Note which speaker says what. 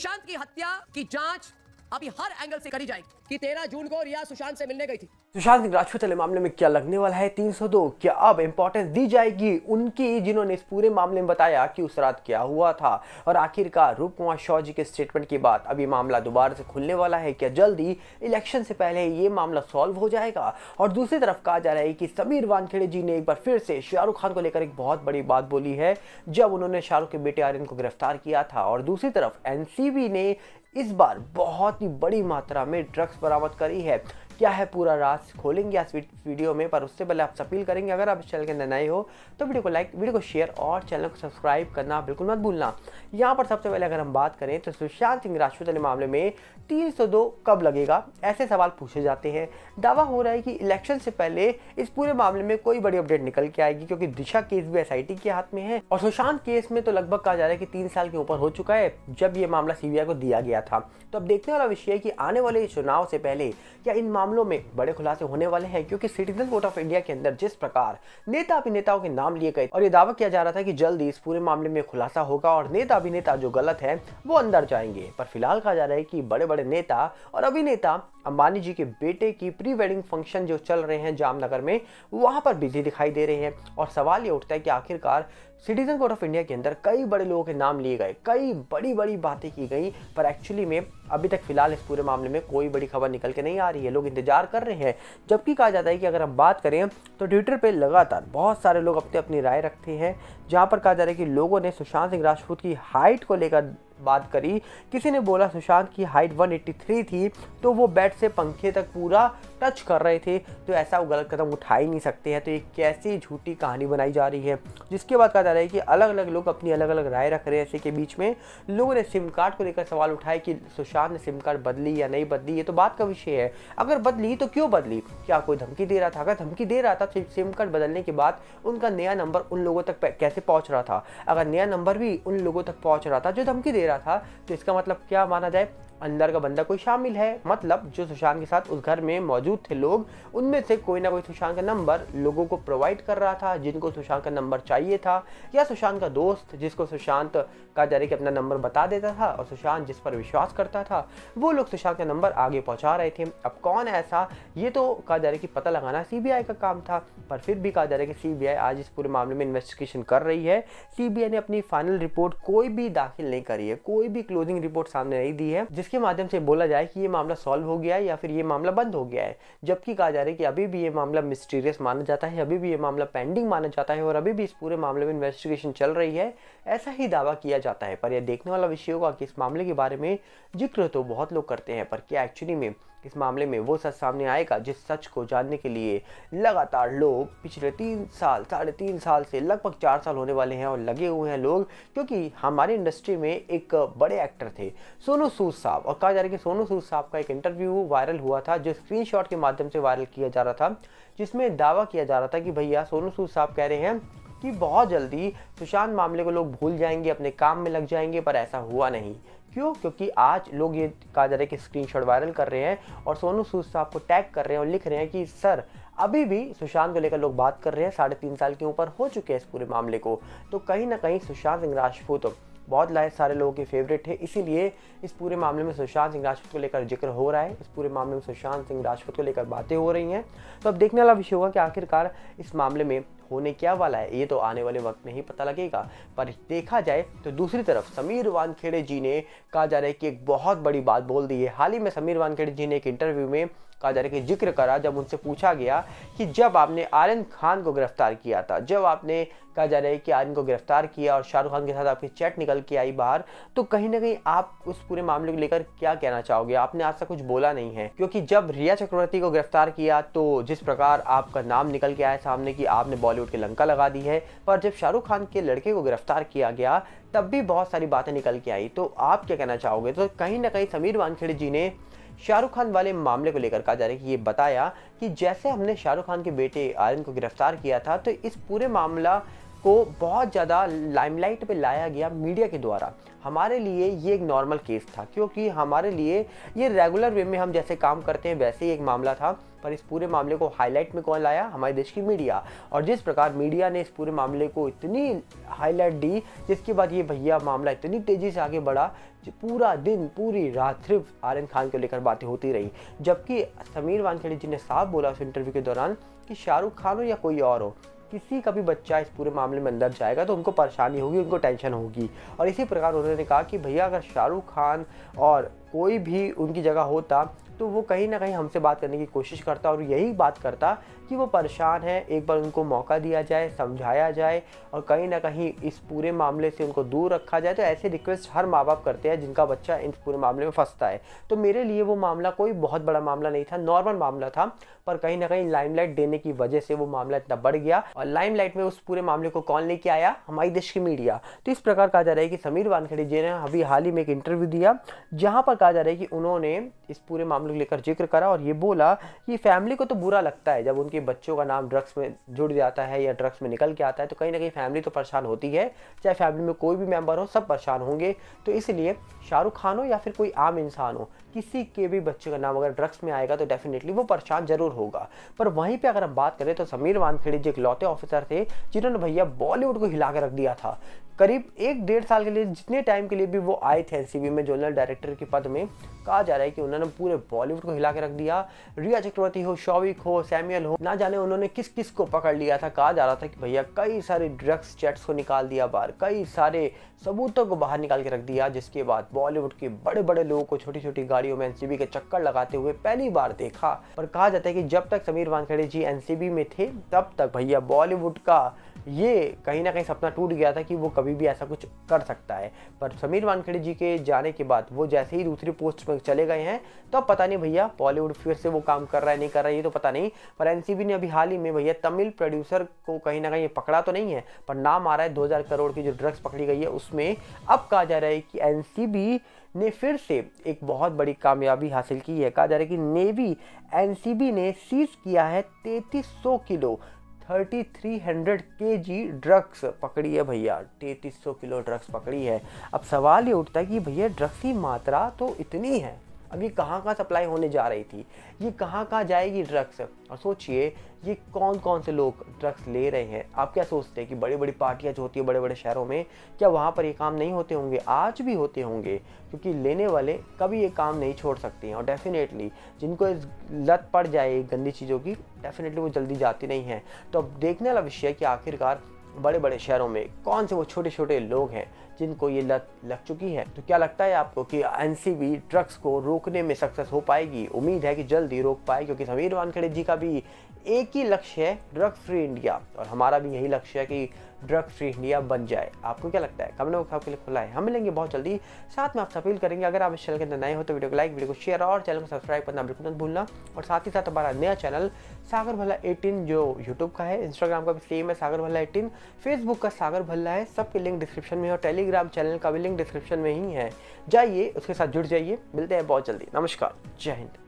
Speaker 1: सुशांत की हत्या की जांच अभी हर एंगल से करी जाएगी कि 13 जून को रिया सुशांत से मिलने गई थी।
Speaker 2: सुशांत सिंह राजपूत वाले मामले में क्या लगने वाला है 302? क्या अब इंपॉर्टेंस दी जाएगी उनकी जिन्होंने इस पूरे मामले में बताया कि उस रात क्या हुआ था? और आखिरकार रूप कुमार शॉ जी के स्टेटमेंट के बाद अभी मामला दोबारा से खुलने वाला है। क्या जल्दी इलेक्शन से पहले ये मामला सॉल्व हो जाएगा? और दूसरी तरफ कहा जा रहा है कि समीर वानखेड़े जी ने एक बार फिर से शाहरुख खान को लेकर एक बहुत बड़ी बात बोली है जब उन्होंने शाहरुख के बेटे आर्यन को गिरफ्तार किया था। और दूसरी तरफ एनसीबी ने इस बार बहुत ही बड़ी मात्रा में ड्रग्स बरामद करी है। क्या है पूरा राज खोलेंगे इस वीडियो में, पर उससे पहले आपसे अपील करेंगे अगर आप इस चैनल के अंदर नए हो तो वीडियो को लाइक, वीडियो को शेयर और चैनल को सब्सक्राइब करना बिल्कुल मत भूलना। यहाँ पर सबसे पहले अगर हम बात करें तो सुशांत सिंह राजपूत वाले मामले में 302 कब लगेगा, ऐसे सवाल पूछे जाते हैं। दावा हो रहा है कि इलेक्शन से पहले इस पूरे मामले में कोई बड़ी अपडेट निकल के आएगी क्योंकि दिशा केस भी एसआईटी के हाथ में है और सुशांत केस में तो लगभग कहा जा रहा है कि 3 साल के ऊपर हो चुका है जब ये मामला सीबीआई को दिया गया था। तो अब देखने वाला विषय है कि आने वाले चुनाव से पहले क्या इन मामलों में बड़े खुलासे होने वाले हैं, क्योंकि सिटीजन वोट ऑफ इंडिया के अंदर जिस प्रकार नेता अभिनेताओं के नाम लिए गए और ये दावा किया जा रहा था कि जल्दी इस पूरे मामले में खुलासा होगा और नेता अभिनेता जो गलत है वो अंदर जाएंगे। पर फिलहाल कहा जा रहा है कि बड़े बड़े नेता और अभिनेता अंबानी जी के बेटे की प्री वेडिंग फंक्शन जो चल रहे हैं जामनगर में, वहां पर बिजी दिखाई दे रहे हैं। और सवाल ये उठता है कि आखिरकार सिटीजन कोड ऑफ इंडिया के अंदर कई बड़े लोगों के नाम लिए गए, कई बड़ी बड़ी बातें की गई, पर एक्चुअली में अभी तक फिलहाल इस पूरे मामले में कोई बड़ी खबर निकल के नहीं आ रही है। लोग इंतजार कर रहे हैं। जबकि कहा जाता है कि अगर हम बात करें तो ट्विटर पे लगातार बहुत सारे लोग अपनी अपनी राय रखते हैं, जहां पर कहा जा रहा है कि लोगों ने सुशांत सिंह राजपूत की हाइट को लेकर बात करी। किसी ने बोला सुशांत की हाइट 183 थी तो वो बेड से पंखे तक पूरा टच कर रहे थे, तो ऐसा वो गलत कदम उठा ही नहीं सकते हैं। तो ये कैसी झूठी कहानी बनाई जा रही है। जिसके बाद कहा जा रहा है कि अलग अलग लोग अपनी अलग अलग राय रख रहे हैं। ऐसे के बीच में लोगों ने सिम कार्ड को लेकर सवाल उठाए कि सुशांत ने सिम कार्ड बदली या नहीं बदली, ये तो बात का विषय है। अगर बदली तो क्यों बदली? क्या कोई धमकी दे रहा था? अगर धमकी दे रहा था तो सिम कार्ड बदलने के बाद उनका नया नंबर उन लोगों तक कैसे पहुंच रहा था? अगर नया नंबर भी उन लोगों तक पहुंच रहा था जो धमकी दे रहा था, तो इसका मतलब क्या माना जाए? अंदर का बंदा कोई शामिल है। मतलब जो सुशांत के साथ उस घर में मौजूद थे लोग, उनमें से कोई ना कोई सुशांत का नंबर लोगों को प्रोवाइड कर रहा था जिनको सुशांत का नंबर चाहिए था, या सुशांत का दोस्त जिसको सुशांत का जा रहे कि अपना नंबर बता देता था और सुशांत जिस पर विश्वास करता था वो लोग सुशांत का नंबर आगे पहुंचा रहे थे। अब कौन ऐसा, ये तो कहा जा रहा है कि पता लगाना सीबीआई का काम था। पर फिर भी कहा जा रहा है कि सीबीआई आज इस पूरे मामले में इन्वेस्टिगेशन कर रही है। सीबीआई ने अपनी फाइनल रिपोर्ट कोई भी दाखिल नहीं करी है, कोई भी क्लोजिंग रिपोर्ट सामने नहीं दी है जिसके माध्यम से बोला जाए कि ये मामला सॉल्व हो गया है या फिर ये मामला बंद हो गया है। जबकि कहा जा रहा है कि अभी भी ये मामला मिस्टीरियस माना जाता है, अभी भी ये मामला पेंडिंग माना जाता है और अभी भी इस पूरे मामले में इन्वेस्टिगेशन चल रही है, ऐसा ही दावा किया जाता है। पर यह देखने वाला विषय होगा कि इस मामले के बारे में जिक्र तो बहुत लोग करते हैं, पर क्या एक्चुअली में इस मामले में वो सच सामने आएगा जिस सच को जानने के लिए लगातार लोग पिछले 3 साल, 3.5 साल से लगभग 4 साल होने वाले हैं और लगे हुए हैं लोग। क्योंकि हमारी इंडस्ट्री में एक बड़े एक्टर थे सोनू सूद साहब, और कहा जा रहा है कि सोनू सूद साहब का एक इंटरव्यू वायरल हुआ था जो स्क्रीनशॉट के माध्यम से वायरल किया जा रहा था, जिसमें दावा किया जा रहा था कि भैया सोनू सूद साहब कह रहे हैं कि बहुत जल्दी सुशांत मामले को लोग भूल जाएंगे, अपने काम में लग जाएंगे, पर ऐसा हुआ नहीं। क्यों? क्योंकि आज लोग ये कहा जा रहा है कि स्क्रीनशॉट वायरल कर रहे हैं और सोनू सूद साहब को टैग कर रहे हैं और लिख रहे हैं कि सर अभी भी सुशांत को लेकर लोग बात कर रहे हैं, 3.5 साल के ऊपर हो चुके हैं इस पूरे मामले को। तो कहीं ना कहीं सुशांत सिंह राजपूत बहुत सारे लोगों के फेवरेट है, इसीलिए इस पूरे मामले में सुशांत सिंह राजपूत को लेकर जिक्र हो रहा है, इस पूरे मामले में सुशांत सिंह राजपूत को लेकर बातें हो रही हैं। तो अब देखने वाला विषय होगा कि आखिरकार इस मामले में होने क्या वाला है, ये तो आने वाले वक्त में ही पता लगेगा। पर देखा जाए तो दूसरी तरफ समीर वानखेड़े जी ने कहा जा रहा है कि एक बहुत बड़ी बात बोल दी है। हाल ही में समीर वानखेड़े जी ने एक इंटरव्यू में कहा जा रहा है कि जिक्र करा, जब उनसे पूछा गया कि जब आपने आर्यन खान को गिरफ्तार किया था, जब आपने कहा जा रहा है कि आर्यन को गिरफ्तार किया और शाहरुख खान के साथ आपकी चैट निकल के आई बाहर, तो कहीं ना कहीं आप उस पूरे मामले को लेकर क्या कहना चाहोगे? आपने आज तक कुछ बोला नहीं है, क्योंकि जब रिया चक्रवर्ती को गिरफ्तार किया तो जिस प्रकार आपका नाम निकल के आया सामने कि आपने बॉलीवुड की लंका लगा दी है, पर जब शाहरुख खान के लड़के को गिरफ्तार किया गया तब भी बहुत सारी बातें निकल के आई, तो आप क्या कहना चाहोगे? तो कहीं ना कहीं समीर वानखेड़े जी ने शाहरुख खान वाले मामले को लेकर कहा जा रहा है कि ये बताया कि जैसे हमने शाहरुख खान के बेटे आर्यन को गिरफ्तार किया था, तो इस पूरे मामला को बहुत ज़्यादा लाइमलाइट पे लाया गया मीडिया के द्वारा। हमारे लिए ये एक नॉर्मल केस था, क्योंकि हमारे लिए ये रेगुलर वे में हम जैसे काम करते हैं वैसे ही एक मामला था। पर इस पूरे मामले को हाईलाइट में कौन लाया? हमारे देश की मीडिया। और जिस प्रकार मीडिया ने इस पूरे मामले को इतनी हाईलाइट दी, जिसके बाद ये भैया मामला इतनी तेज़ी से आगे बढ़ा, पूरा दिन पूरी रात सिर्फ आर्यन खान को लेकर बातें होती रही। जबकि समीर वानखेड़े जी ने साफ बोला उस इंटरव्यू के दौरान कि शाहरुख खान हो या कोई और हो, किसी का भी बच्चा इस पूरे मामले में अंदर जाएगा तो उनको परेशानी होगी, उनको टेंशन होगी। और इसी प्रकार उन्होंने कहा कि भैया अगर शाहरुख खान और कोई भी उनकी जगह होता तो वो कहीं ना कहीं हमसे बात करने की कोशिश करता और यही बात करता कि वो परेशान है, एक बार उनको मौका दिया जाए, समझाया जाए और कहीं ना कहीं इस पूरे मामले से उनको दूर रखा जाए। तो ऐसे रिक्वेस्ट हर माँ बाप करते हैं जिनका बच्चा इस पूरे मामले में फंसता है। तो मेरे लिए वो मामला कोई बहुत बड़ा मामला नहीं था, नॉर्मल मामला था, पर कहीं ना कहीं लाइमलाइट देने की वजह से वो मामला इतना बढ़ गया। और लाइमलाइट में उस पूरे मामले को कौन लेके आया? हमारी देश की मीडिया। तो इस प्रकार कहा जा रहा है कि समीर वानखेड़े जी ने अभी हाल ही में एक इंटरव्यू दिया, जहां पर कहा जा रहा है कि उन्होंने इस पूरे मामले को लेकर जिक्र करा और ये बोला कि फैमिली को तो बुरा लगता है जब उनके बच्चों का नाम ड्रग्स में जुड़ जाता है या ड्रग्स में निकल के आता है, तो कहीं ना कहीं फैमिली तो परेशान होती है, चाहे फैमिली में कोई भी मेंबर हो, सब परेशान होंगे। तो इसलिए शाहरुख खान हो या फिर कोई आम इंसान हो, किसी के भी बच्चे का नाम अगर ड्रग्स में आएगा तो डेफिनेटली वो परेशान जरूर होगा। पर वहीं पे अगर हम बात करें तो समीर वानखेड़े जी इकलौते ऑफिसर थे जिन्होंने भैया बॉलीवुड को हिला कर रख दिया था। करीब 1-1.5 साल के लिए, जितने टाइम के लिए भी वो आए थे एनसीबी में जोनल डायरेक्टर के पद में, कहा जा रहा है कि उन्होंने पूरे बॉलीवुड को हिला के रख दिया। रिया चक्रवर्ती हो, शौविक हो, सैमुअल हो, ना जाने उन्होंने किस किस को पकड़ लिया था। कहा जा रहा था कि भैया कई सारे ड्रग्स चैट्स को निकाल दिया बाहर, कई सारे सबूतों को बाहर निकाल के रख दिया, जिसके बाद बॉलीवुड के बड़े बड़े लोगों को छोटी छोटी गाड़ियों में एनसीबी के चक्कर लगाते हुए पहली बार देखा। पर कहा जाता है कि जब तक समीर वानखेड़े जी एनसीबी में थे तब तक भैया बॉलीवुड का ये कहीं ना कहीं सपना टूट गया था कि वो कभी भी ऐसा कुछ कर सकता है। पर समीर वानखेड़े जी के जाने के बाद वो जैसे ही दूसरी पोस्ट में चले गए हैं, तो अब पता नहीं भैया बॉलीवुड फिर से वो काम कर रहा है नहीं कर रहा है, ये तो पता नहीं। पर एनसीबी ने अभी हाल ही में भैया तमिल प्रोड्यूसर को कहीं ना कहीं पकड़ा तो नहीं है, पर नाम आ रहा है 2000 करोड़ की जो ड्रग्स पकड़ी गई है उसमें। अब कहा जा रहा है कि एनसीबी ने फिर से एक बहुत बड़ी कामयाबी हासिल की है। कहा जा रहा है कि नेवी एनसीबी ने सीज किया है 3300 किलो 3300 kg ड्रग्स पकड़ी है भैया। 3300 किलो ड्रग्स पकड़ी है। अब सवाल ये उठता है कि भैया ड्रग्स की मात्रा तो इतनी है, अब ये कहाँ सप्लाई होने जा रही थी, ये कहाँ जाएगी ड्रग्स? और सोचिए ये कौन कौन से लोग ड्रग्स ले रहे हैं। आप क्या सोचते हैं कि बड़ी बड़ी पार्टियां जो होती है बड़े बड़े शहरों में, क्या वहाँ पर ये काम नहीं होते होंगे? आज भी होते होंगे, क्योंकि लेने वाले कभी ये काम नहीं छोड़ सकते हैं। और डेफिनेटली जिनको इस लत पड़ जाए गंदी चीज़ों की, डेफिनेटली वो जल्दी जाती नहीं है। तो अब देखने वाला विषय है कि आखिरकार बड़े बड़े शहरों में कौन से वो छोटे छोटे लोग हैं जिनको ये लत लग चुकी है। तो क्या लगता है आपको कि एनसीबी ड्रग्स को रोकने में सक्सेस हो पाएगी? उम्मीद है कि जल्दी रोक पाए, क्योंकि समीर वानखेड़े जी का भी एक ही लक्ष्य है, ड्रग्स फ्री इंडिया, और हमारा भी यही लक्ष्य है कि ड्रग्स फ्री इंडिया बन जाए। आपको क्या लगता है? कमेंट बॉक्स आपके लिए खुला है, हम मिलेंगे बहुत जल्दी। साथ में आपसे अपील करेंगे अगर आप इस चैनल के अंदर नए हो तो वीडियो को लाइक, वीडियो को शेयर और चैनल को सब्सक्राइब करना बिल्कुल मत भूलना। और साथ ही साथ हमारा नया चैनल सागर भल्ला 18 जो यूट्यूब का है, इंस्टाग्राम का भी सेम है सागर भल्ला 18, फेसबुक का सागर भल्ला है, सबके लिंक डिस्क्रिप्शन में है और टेलीग्राम चैनल का भी लिंक डिस्क्रिप्शन में ही है। जाइए उसके साथ जुड़ जाइए। मिलते हैं बहुत जल्दी। नमस्कार, जय हिंद।